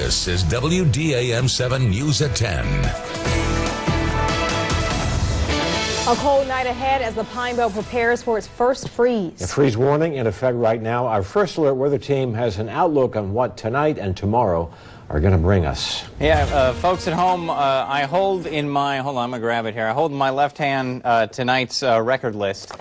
This is WDAM 7 News at 10. A cold night ahead as the Pine Belt prepares for its first freeze. A freeze warning in effect right now. Our First Alert weather team has an outlook on what tonight and tomorrow are going to bring us. Yeah, folks at home, I hold in my, hold on, I'm going to grab it here. I hold in my left hand tonight's record list.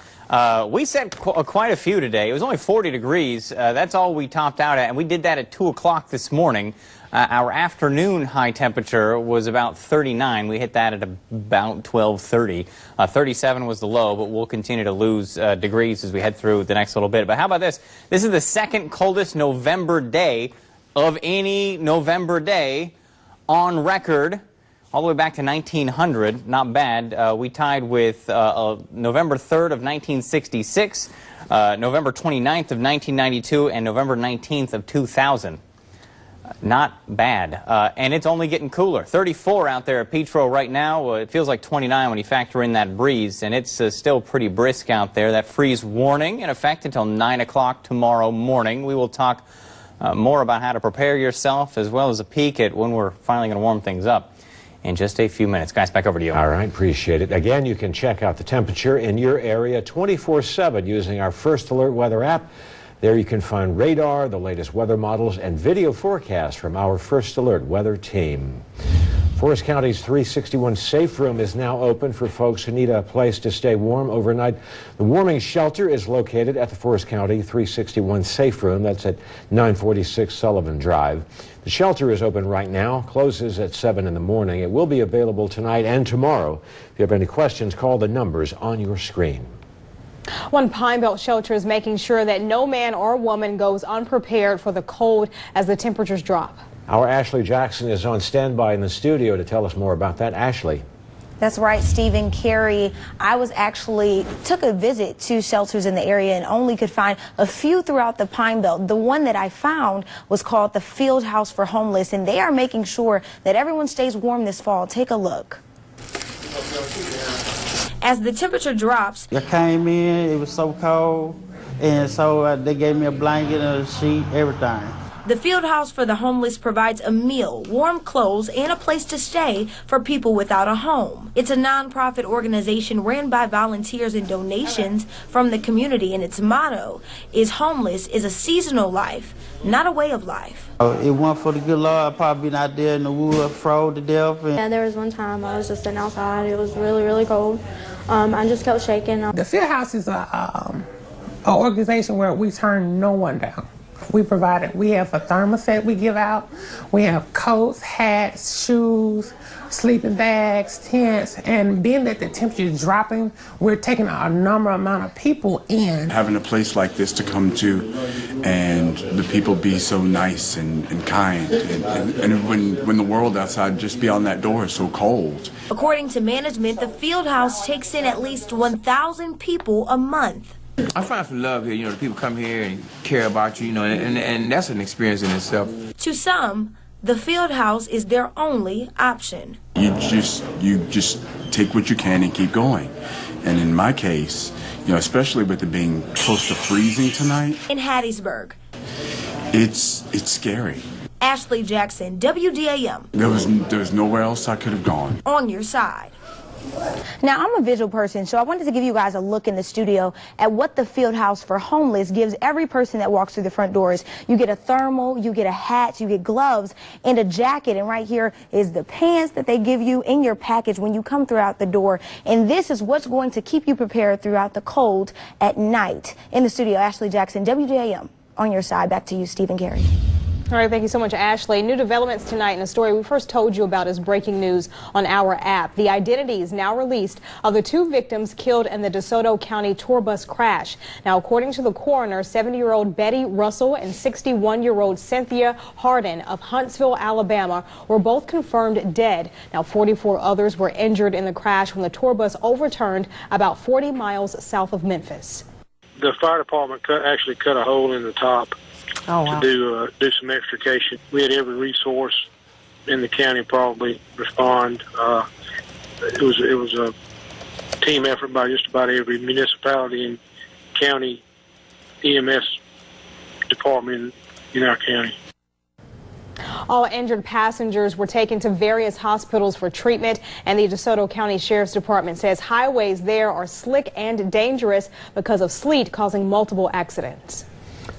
We set quite a few today. It was only 40 degrees. That's all we topped out at, and we did that at 2 o'clock this morning. Our afternoon high temperature was about 39. We hit that at about 12:30. 37 was the low, but we'll continue to lose degrees as we head through the next little bit. But how about this? This is the second coldest November day of any November day on record, all the way back to 1900. Not bad. We tied with November 3rd of 1966, November 29th of 1992, and November 19th of 2000. Not bad. And it's only getting cooler. 34 out there at Peach Row right now. It feels like 29 when you factor in that breeze, and it's still pretty brisk out there. That freeze warning in effect until 9 o'clock tomorrow morning. We will talk more about how to prepare yourself, as well as a peek at when we're finally going to warm things up in just a few minutes. Guys, back over to you. All right, appreciate it. Again, you can check out the temperature in your area 24/7 using our First Alert weather app. There you can find radar, the latest weather models, and video forecasts from our First Alert weather team. Forest County's 361 Safe Room is now open for folks who need a place to stay warm overnight. The warming shelter is located at the Forest County 361 Safe Room. That's at 946 Sullivan Drive. The shelter is open right now, closes at 7 in the morning. It will be available tonight and tomorrow. If you have any questions, call the numbers on your screen. One Pine Belt shelter is making sure that no man or woman goes unprepared for the cold as the temperatures drop. Our Ashley Jackson is on standby in the studio to tell us more about that. Ashley. That's right, Stephen. Carey, I took a visit to shelters in the area and only could find a few throughout the Pine Belt. The one that I found was called the Field House for Homeless, and they are making sure that everyone stays warm this fall. Take a look. As the temperature drops, I came in, it was so cold, and so they gave me a blanket and a sheet, everything. the Field House for the Homeless provides a meal, warm clothes, and a place to stay for people without a home. It's a nonprofit organization ran by volunteers and donations from the community, and its motto is homeless is a seasonal life, not a way of life. It wasn't for the good Lord, I'd probably been out there in the woods, froze to death. Yeah, there was one time I was just sitting outside. It was really, really cold. I just kept shaking. The Field House is an organization where we turn no one down. We have a thermostat we give out. We have coats, hats, shoes, sleeping bags, tents, and being that the temperature is dropping, we're taking a amount of people in. Having a place like this to come to and the people be so nice and kind, and when the world outside just beyond that door is so cold. According to management, the Field House takes in at least 1,000 people a month. I find some love here, the people come here and care about you, and that's an experience in itself. To some, the Field House is their only option. You just take what you can and keep going. And in my case, especially with it being close to freezing tonight. In Hattiesburg. It's scary. Ashley Jackson, WDAM. There was nowhere else I could have gone. On your side. Now, I'm a visual person, so I wanted to give you guys a look in the studio at what the Field House for Homeless gives every person that walks through the front doors. You get a thermal, you get a hat, you get gloves, and a jacket. And right here is the pants that they give you in your package when you come throughout the door. And this is what's going to keep you prepared throughout the cold at night. In the studio, Ashley Jackson, WJAM. On your side, back to you, Stephen Carey. All right, thank you so much, Ashley. New developments tonight in a story we first told you about is breaking news on our app. The identities now released of the two victims killed in the DeSoto County tour bus crash. Now, according to the coroner, 70-year-old Betty Russell and 61-year-old Cynthia Harden of Huntsville, Alabama, were both confirmed dead. Now, 44 others were injured in the crash when the tour bus overturned about 40 miles south of Memphis. The fire department actually cut a hole in the top. Oh, wow. To do some extrication. We had every resource in the county probably respond. It was a team effort by just about every municipality and county EMS department in our county. All injured passengers were taken to various hospitals for treatment, and the DeSoto County Sheriff's Department says highways there are slick and dangerous because of sleet causing multiple accidents.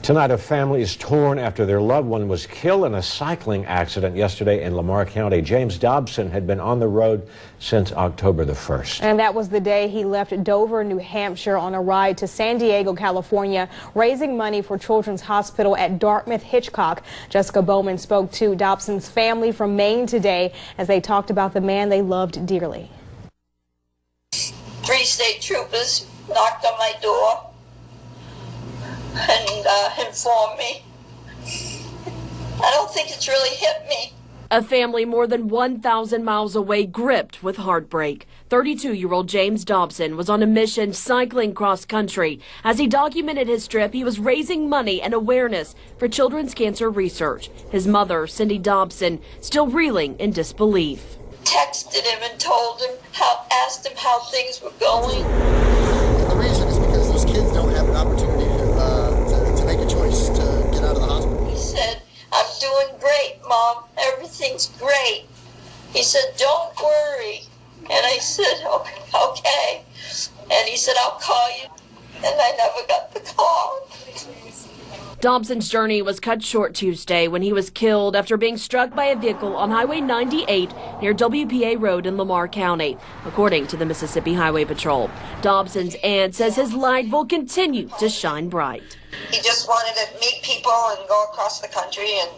Tonight, a family is torn after their loved one was killed in a cycling accident yesterday in Lamar County. James Dobson had been on the road since October the 1st. And that was the day he left Dover, New Hampshire on a ride to San Diego, California, raising money for Children's Hospital at Dartmouth-Hitchcock. Jessica Bowman spoke to Dobson's family from Maine today as they talked about the man they loved dearly. 3 state troopers knocked on my door and informed me. I don't think it's really hit me. A family more than 1,000 miles away gripped with heartbreak. 32-year-old James Dobson was on a mission cycling cross country. As he documented his trip, he was raising money and awareness for children's cancer research. His mother, Cindy Dobson, still reeling in disbelief. Texted him and told him asked him how things were going. The reason is because those kids don't have an opportunity to make a choice to get out of the hospital. He said, "I'm doing great, Mom. Everything's great." He said, "Don't worry." And I said, "Okay." And he said, "I'll call you." And I never got the call. Dobson's journey was cut short Tuesday when he was killed after being struck by a vehicle on Highway 98 near WPA Road in Lamar County, according to the Mississippi Highway Patrol. Dobson's aunt says his light will continue to shine bright. He just wanted to meet people and go across the country and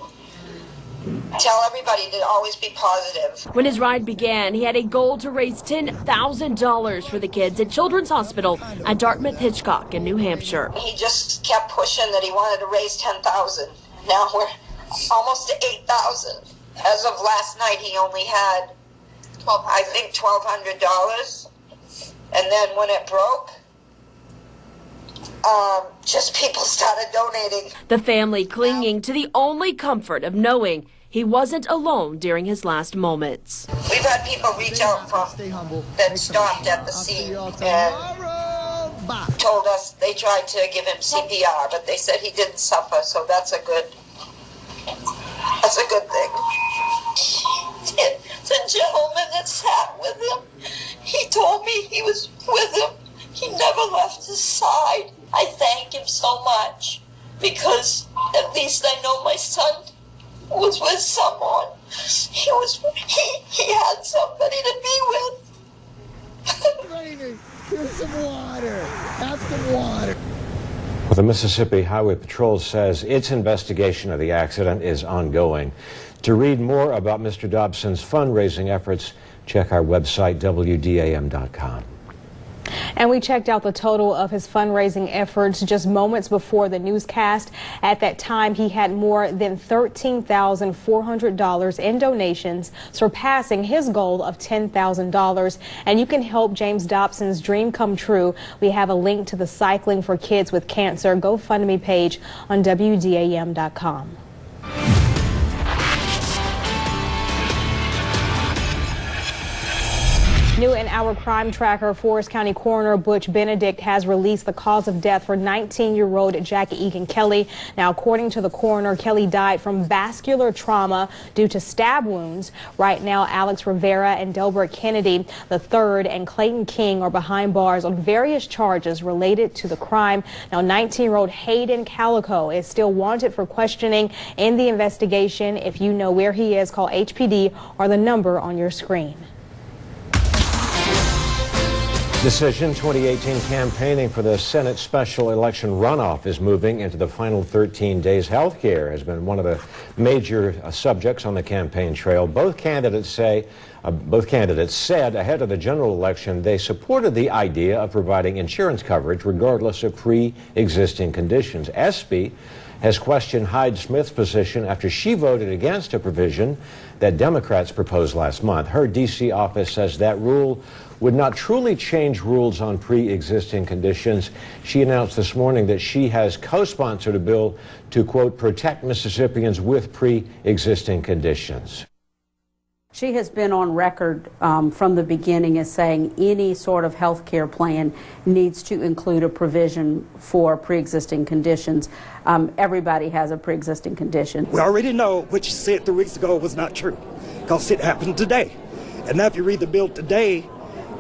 tell everybody to always be positive. When his ride began, he had a goal to raise $10,000 for the kids at Children's Hospital at Dartmouth-Hitchcock in New Hampshire. He just kept pushing that he wanted to raise $10,000. Now we're almost to $8,000. As of last night, he only had, I think, $1,200. And then when it broke, just people started donating. The family clinging to the only comfort of knowing he wasn't alone during his last moments. We've had people reach out that stopped at the scene and told us they tried to give him CPR, but they said he didn't suffer, so that's a good thing. The gentleman that sat with him, he told me he was with him. He never left his side. I thank him so much because at least I know my son was with someone. He had somebody to be with. Here's some water. Have some water. Well, the Mississippi Highway Patrol says its investigation of the accident is ongoing. To read more about Mr. Dobson's fundraising efforts, check our website, WDAM.com. And we checked out the total of his fundraising efforts just moments before the newscast. At that time, he had more than $13,400 in donations, surpassing his goal of $10,000. And you can help James Dobson's dream come true. We have a link to the Cycling for Kids with Cancer GoFundMe page on WDAM.com. New in our crime tracker, Forest County Coroner Butch Benedict has released the cause of death for 19-year-old Jackie Egan Kelly. Now, according to the coroner, Kelly died from vascular trauma due to stab wounds. Right now, Alex Rivera and Delbert Kennedy III and Clayton King are behind bars on various charges related to the crime. Now, 19-year-old Hayden Calico is still wanted for questioning in the investigation. If you know where he is, call HPD or the number on your screen. Decision 2018 campaigning for the Senate special election runoff is moving into the final 13 days. Health care has been one of the major subjects on the campaign trail. Both candidates said ahead of the general election they supported the idea of providing insurance coverage regardless of pre-existing conditions. Espy has questioned Hyde-Smith's position after she voted against a provision that Democrats proposed last month. Her D.C. office says that rule would not truly change rules on pre-existing conditions. She announced this morning that she has co-sponsored a bill to, quote, protect Mississippians with pre-existing conditions. She has been on record from the beginning as saying any sort of health care plan needs to include a provision for pre-existing conditions. Everybody has a pre-existing condition. We already know what you said 3 weeks ago was not true, because it happened today. And now if you read the bill today,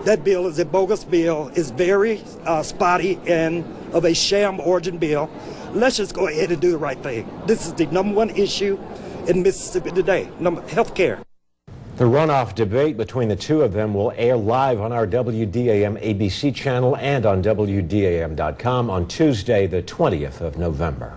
that bill is a bogus bill, is very spotty and of a sham origin bill. Let's just go ahead and do the right thing. This is the #1 issue in Mississippi today, health care. The runoff debate between the two of them will air live on our WDAM ABC channel and on WDAM.com on Tuesday, the 20th of November.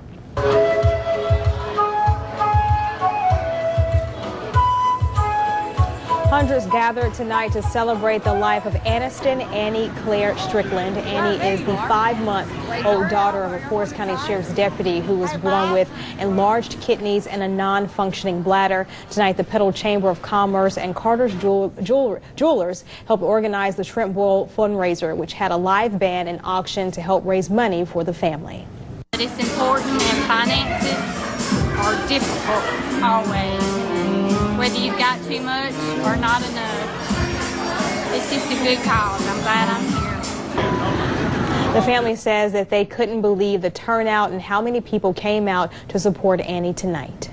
Hundreds gathered tonight to celebrate the life of Aniston Annie Claire Strickland. Annie is the 5-month-old daughter of a Forest County Sheriff's deputy who was born with enlarged kidneys and a non-functioning bladder. Tonight, the Petal Chamber of Commerce and Carter's Jewelers helped organize the Shrimp Boil fundraiser, which had a live band and auction to help raise money for the family. It's important, and finances are difficult always. Whether you've got too much or not enough. It's just a good cause. I'm glad I'm here. The family says that they couldn't believe the turnout and how many people came out to support Annie tonight.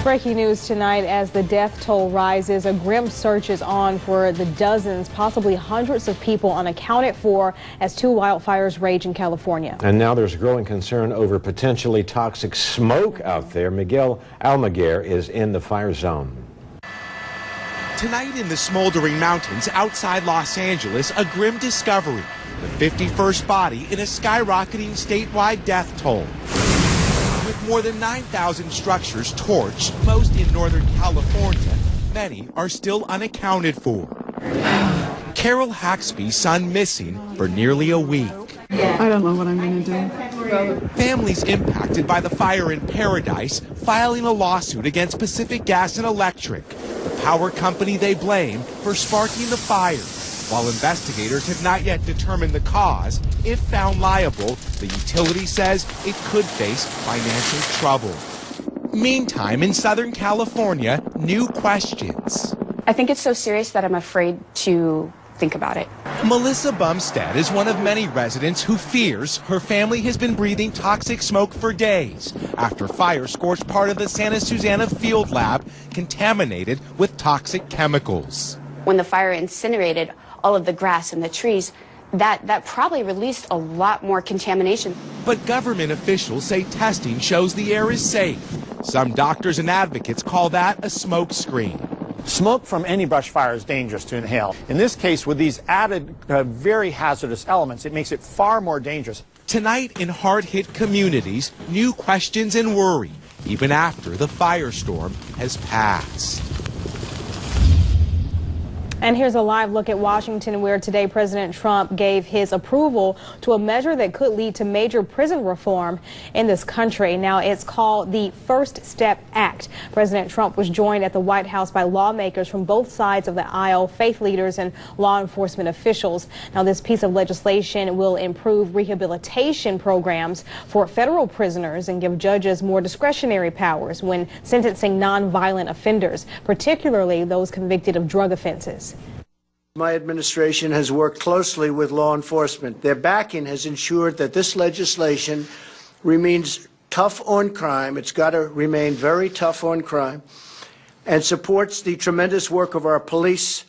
Breaking news tonight as the death toll rises. A grim search is on for the dozens, possibly hundreds of people unaccounted for as 2 wildfires rage in California. And now there's growing concern over potentially toxic smoke out there. Miguel Almaguer is in the fire zone. Tonight in the smoldering mountains outside Los Angeles, a grim discovery. The 51st body in a skyrocketing statewide death toll. With more than 9,000 structures torched, most in Northern California, many are still unaccounted for. Carol Haxby's son missing for nearly a week. I don't know what I'm going to do. Families impacted by the fire in Paradise filing a lawsuit against Pacific Gas and Electric, the power company they blame for sparking the fire. While investigators have not yet determined the cause, if found liable, the utility says it could face financial trouble. Meantime, in Southern California, new questions. I think it's so serious that I'm afraid to think about it. Melissa Bumstead is one of many residents who fears her family has been breathing toxic smoke for days after fire scorched part of the Santa Susana field lab contaminated with toxic chemicals. When the fire incinerated all of the grass and the trees, that probably released a lot more contamination. But government officials say testing shows the air is safe. Some doctors and advocates call that a smoke screen. Smoke from any brush fire is dangerous to inhale. In this case, with these added very hazardous elements, it makes it far more dangerous. Tonight in hard-hit communities, new questions and worry, even after the firestorm has passed. And here's a live look at Washington, where today President Trump gave his approval to a measure that could lead to major prison reform in this country. Now, it's called the First Step Act. President Trump was joined at the White House by lawmakers from both sides of the aisle, faith leaders and law enforcement officials. Now, this piece of legislation will improve rehabilitation programs for federal prisoners and give judges more discretionary powers when sentencing nonviolent offenders, particularly those convicted of drug offenses. My administration has worked closely with law enforcement. Their backing has ensured that this legislation remains tough on crime. It's got to remain very tough on crime, and supports the tremendous work of our police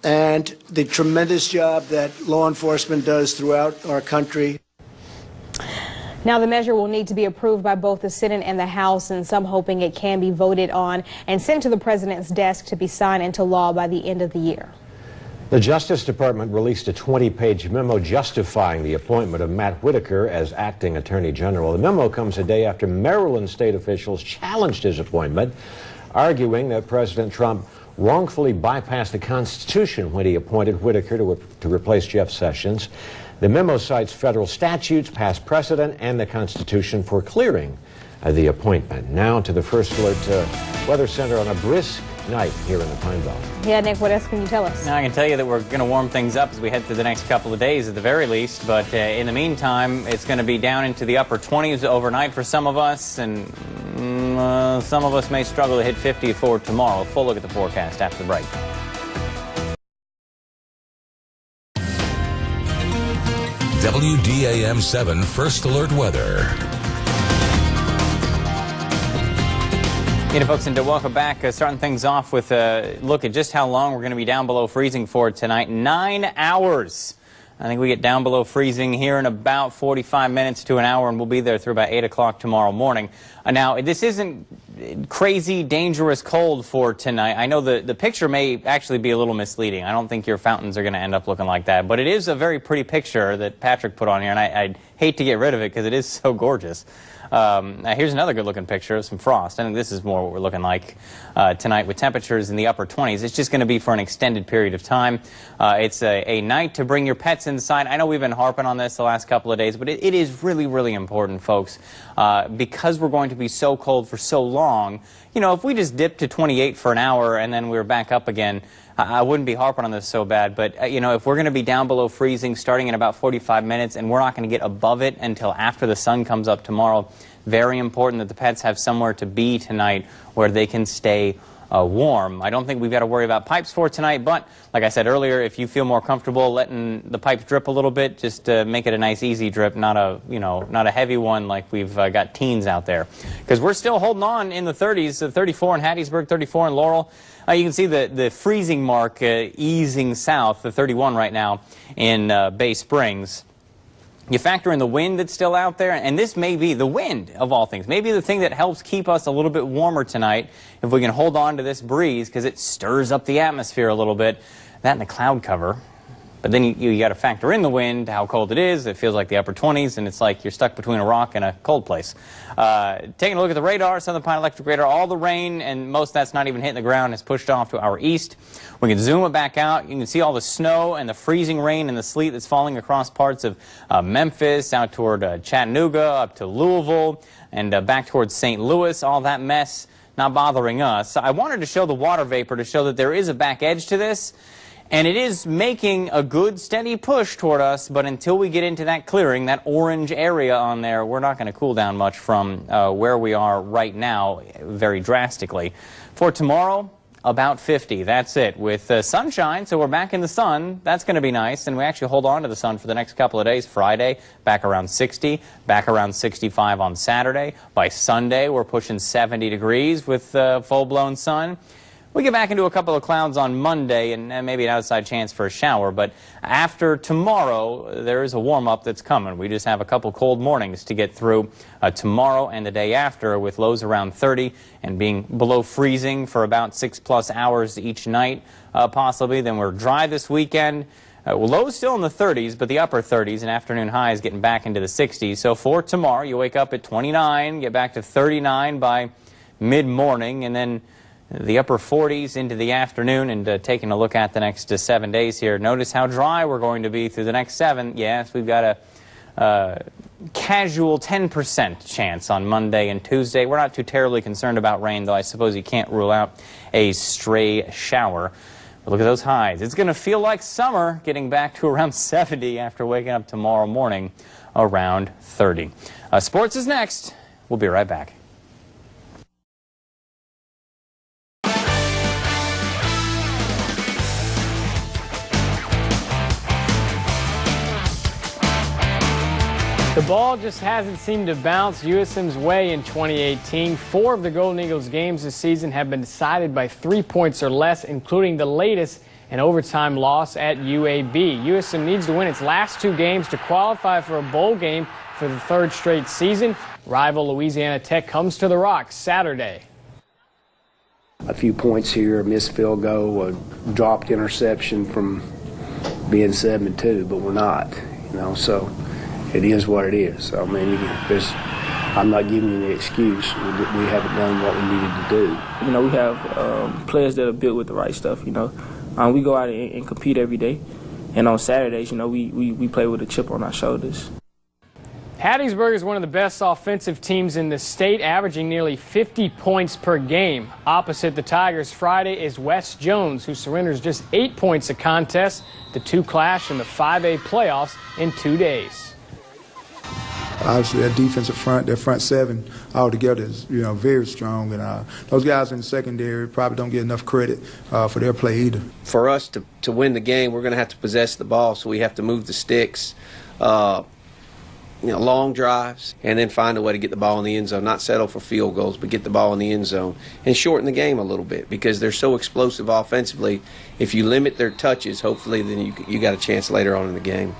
and the tremendous job that law enforcement does throughout our country. Now, the measure will need to be approved by both the Senate and the House, and some hoping it can be voted on and sent to the president's desk to be signed into law by the end of the year. The Justice Department released a 20-page memo justifying the appointment of Matt Whitaker as acting Attorney General. The memo comes a day after Maryland state officials challenged his appointment, arguing that President Trump wrongfully bypassed the Constitution when he appointed Whitaker to replace Jeff Sessions. The memo cites federal statutes, past precedent, and the Constitution for clearing the appointment. Now to the First Alert Weather Center on a brisk night here in the Pine Belt. Yeah, Nick, what else can you tell us? Now, I can tell you that we're going to warm things up as we head through the next couple of days at the very least, but in the meantime, it's going to be down into the upper 20s overnight for some of us, and some of us may struggle to hit 50 for tomorrow. Full look at the forecast after the break. WDAM 7 First Alert Weather. Folks, and welcome back. Starting things off with a look at just how long we're going to be down below freezing for tonight. 9 hours. I think we get down below freezing here in about 45 minutes to an hour, and we'll be there through about 8 o'clock tomorrow morning. Now, this isn't crazy, dangerous cold for tonight. I know the picture may actually be a little misleading. I don't think your fountains are going to end up looking like that, but it is a very pretty picture that Patrick put on here, and I'd hate to get rid of it because it is so gorgeous. Here's another good-looking picture of some frost. I think this is more what we're looking like tonight with temperatures in the upper 20s. It's just going to be for an extended period of time. It's a night to bring your pets inside. I know we've been harping on this the last couple of days, but it is really, really important, folks, because we're going to be so cold for so long. You know, if we just dipped to 28 for an hour and then we were back up again, I wouldn't be harping on this so bad, but, you know, if we're going to be down below freezing starting in about 45 minutes and we're not going to get above it until after the sun comes up tomorrow, very important that the pets have somewhere to be tonight where they can stay warm. I don't think we've got to worry about pipes for tonight, but like I said earlier, if you feel more comfortable letting the pipes drip a little bit, just make it a nice easy drip, not a heavy one like we've got teens out there. Because we're still holding on in the 30s, 34 in Hattiesburg, 34 in Laurel. You can see the freezing mark easing south, the 31 right now in Bay Springs. You factor in the wind that's still out there, and this may be the wind, of all things, maybe the thing that helps keep us a little bit warmer tonight, if we can hold on to this breeze, because it stirs up the atmosphere a little bit, that and the cloud cover. But then you got to factor in the wind, how cold it is. It feels like the upper 20s, and it's like you're stuck between a rock and a cold place. Taking a look at the radar, Southern Pine Electric Radar, all the rain, and most of that's not even hitting the ground, is pushed off to our east. We can zoom it back out. You can see all the snow and the freezing rain and the sleet that's falling across parts of Memphis, out toward Chattanooga, up to Louisville, and back towards St. Louis. All that mess not bothering us. I wanted to show the water vapor to show that there is a back edge to this. And it is making a good, steady push toward us, but until we get into that clearing, that orange area on there, we're not going to cool down much from where we are right now very drastically. For tomorrow, about 50. That's it. With sunshine, so we're back in the sun. That's going to be nice, and we actually hold on to the sun for the next couple of days. Friday, back around 60, back around 65 on Saturday. By Sunday, we're pushing 70 degrees with full-blown sun. We get back into a couple of clouds on Monday and maybe an outside chance for a shower, but after tomorrow, there is a warm-up that's coming. We just have a couple cold mornings to get through tomorrow and the day after, with lows around 30 and being below freezing for about 6+ hours each night, possibly. Then we're dry this weekend. Lows still in the 30s, but the upper 30s, and afternoon highs getting back into the 60s. So for tomorrow, you wake up at 29, get back to 39 by mid-morning, and then the upper 40s into the afternoon. And taking a look at the next 7 days here, notice how dry we're going to be through the next 7. Yes, we've got a casual 10% chance on Monday and Tuesday. We're not too terribly concerned about rain, though I suppose you can't rule out a stray shower. But look at those highs. It's going to feel like summer, getting back to around 70 after waking up tomorrow morning around 30. Sports is next. We'll be right back. The ball just hasn't seemed to bounce USM's way in 2018. 4 of the Golden Eagles games this season have been decided by 3 points or less, including the latest, an overtime loss at UAB. USM needs to win its last 2 games to qualify for a bowl game for the 3rd straight season. Rival Louisiana Tech comes to the Rocks Saturday. A few points here, a missed field goal, a dropped interception from being 7-2, but we're not, so it is what it is. I mean, I'm not giving you the excuse. We haven't done what we needed to do. We have players that are built with the right stuff, We go out and compete every day. And on Saturdays, we play with a chip on our shoulders. Hattiesburg is one of the best offensive teams in the state, averaging nearly 50 points per game. Opposite the Tigers Friday is West Jones, who surrenders just 8 points a contest. The two clash in the 5A playoffs in 2 days. Obviously, that defensive front, that front seven altogether is, very strong, and those guys in the secondary probably don't get enough credit for their play either. For us to win the game, we're going to have to possess the ball, so we have to move the sticks. Long drives, and then find a way to get the ball in the end zone, not settle for field goals, but get the ball in the end zone and shorten the game a little bit because they're so explosive offensively. If you limit their touches, hopefully then you got a chance later on in the game.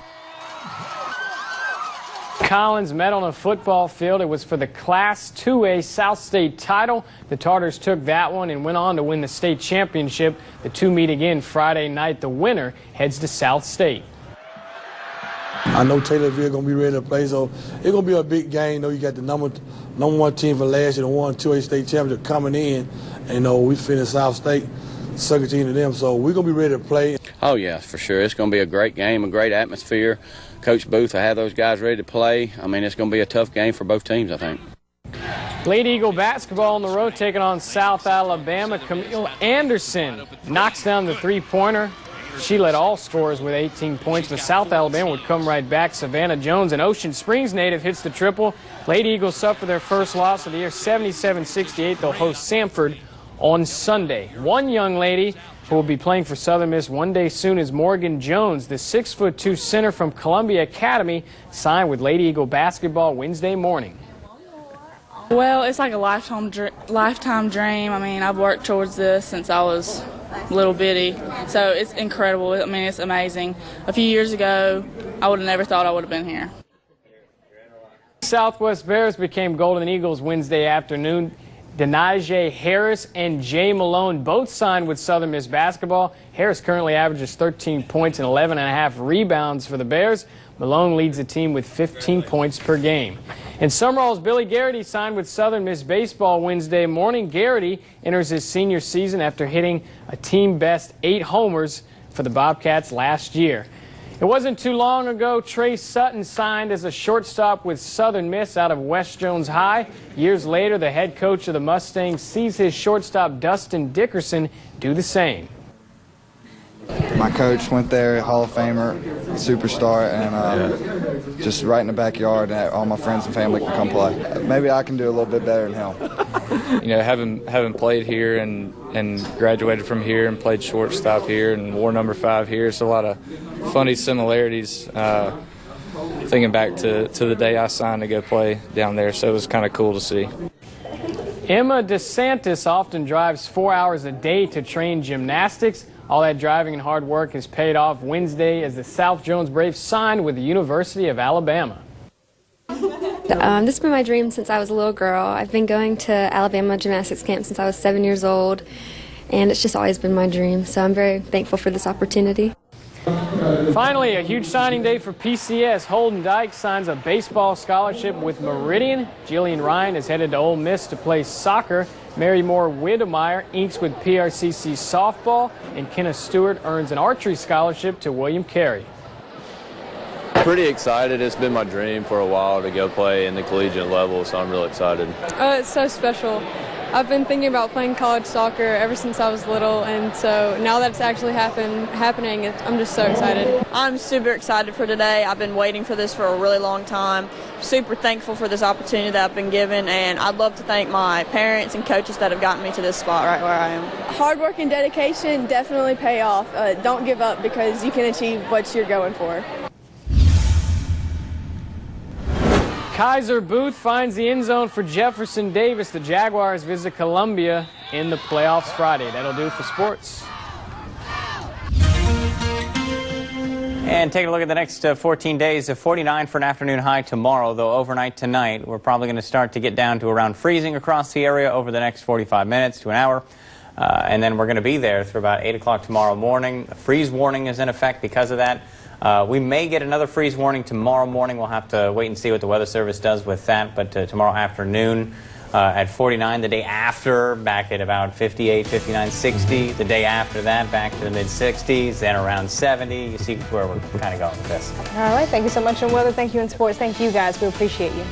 Collins met on a football field. It was for the Class 2A South State title. The Tartars took that one and went on to win the state championship. The two meet again Friday night. The winner heads to South State. I know Taylorville going to be ready to play, so it's going to be a big game. You got the number one team from last year, the 2A state championship coming in, and we finished South State, second team to them, so we're going to be ready to play. Oh, yeah, for sure. It's going to be a great game, a great atmosphere. Coach Booth will have those guys ready to play. I mean, it's going to be a tough game for both teams, I think. Lady Eagle basketball on the road taking on South Alabama. Camille Anderson knocks down the three-pointer. She led all scorers with 18 points, but South Alabama would come right back. Savannah Jones, an Ocean Springs native, hits the triple. Lady Eagles suffer their first loss of the year, 77-68. They'll host Samford on Sunday. One young lady who will be playing for Southern Miss one day soon is Morgan Jones, the 6'2" center from Columbia Academy, signed with Lady Eagle basketball Wednesday morning. Well, it's like a lifetime dream. I mean, I've worked towards this since I was little bitty, so it's incredible. I mean, it's amazing. A few years ago, I would have never thought I would have been here. Southwest Bears became Golden Eagles Wednesday afternoon. Denaje Harris and Jay Malone both signed with Southern Miss basketball. Harris currently averages 13 points and 11.5 rebounds for the Bears. Malone leads the team with 15 points per game. In Summerall's, Billy Garrity signed with Southern Miss baseball Wednesday morning. Garrity enters his senior season after hitting a team-best 8 homers for the Bobcats last year. It wasn't too long ago Trey Sutton signed as a shortstop with Southern Miss out of West Jones High. Years later, the head coach of the Mustangs sees his shortstop Dustin Dickerson do the same. My coach went there, Hall of Famer, superstar, and just right in the backyard, and all my friends and family can come play. Maybe I can do a little bit better than him. Having played here and graduated from here and played shortstop here and wore number 5 here, it's a lot of funny similarities. Thinking back to the day I signed to go play down there, so it was kind of cool to see. Emma DeSantis often drives 4 hours a day to train gymnastics. All that driving and hard work has paid off Wednesday as the South Jones Braves signed with the University of Alabama. This has been my dream since I was a little girl. I've been going to Alabama gymnastics camp since I was 7 years old, and it's just always been my dream, so I'm very thankful for this opportunity. Finally, a huge signing day for PCS. Holden Dyke signs a baseball scholarship with Meridian. Jillian Ryan is headed to Ole Miss to play soccer. Mary Moore Widemeyer inks with PRCC softball, and Kenneth Stewart earns an archery scholarship to William Carey. Pretty excited. It's been my dream for a while to go play in the collegiate level, so I'm really excited. It's so special. I've been thinking about playing college soccer ever since I was little, and so now that it's actually happening, I'm just so excited. I'm super excited for today. I've been waiting for this for a really long time. Super thankful for this opportunity that I've been given, and I'd love to thank my parents and coaches that have gotten me to this spot right where I am. Hard work and dedication definitely pay off. Don't give up because you can achieve what you're going for. Kaiser Booth finds the end zone for Jefferson Davis. The Jaguars visit Columbia in the playoffs Friday. That'll do it for sports. And taking a look at the next 14 days, 49 for an afternoon high tomorrow, though overnight tonight, we're probably going to start to get down to around freezing across the area over the next 45 minutes to an hour. And then we're going to be there through about 8 o'clock tomorrow morning. A freeze warning is in effect because of that. We may get another freeze warning tomorrow morning. We'll have to wait and see what the Weather Service does with that. But tomorrow afternoon, at 49. The day after, back at about 58, 59, 60. The day after that, back to the mid-60s, then around 70. You see where we're kind of going with this. All right. Thank you so much in weather. Thank you in sports. Thank you guys. We appreciate you.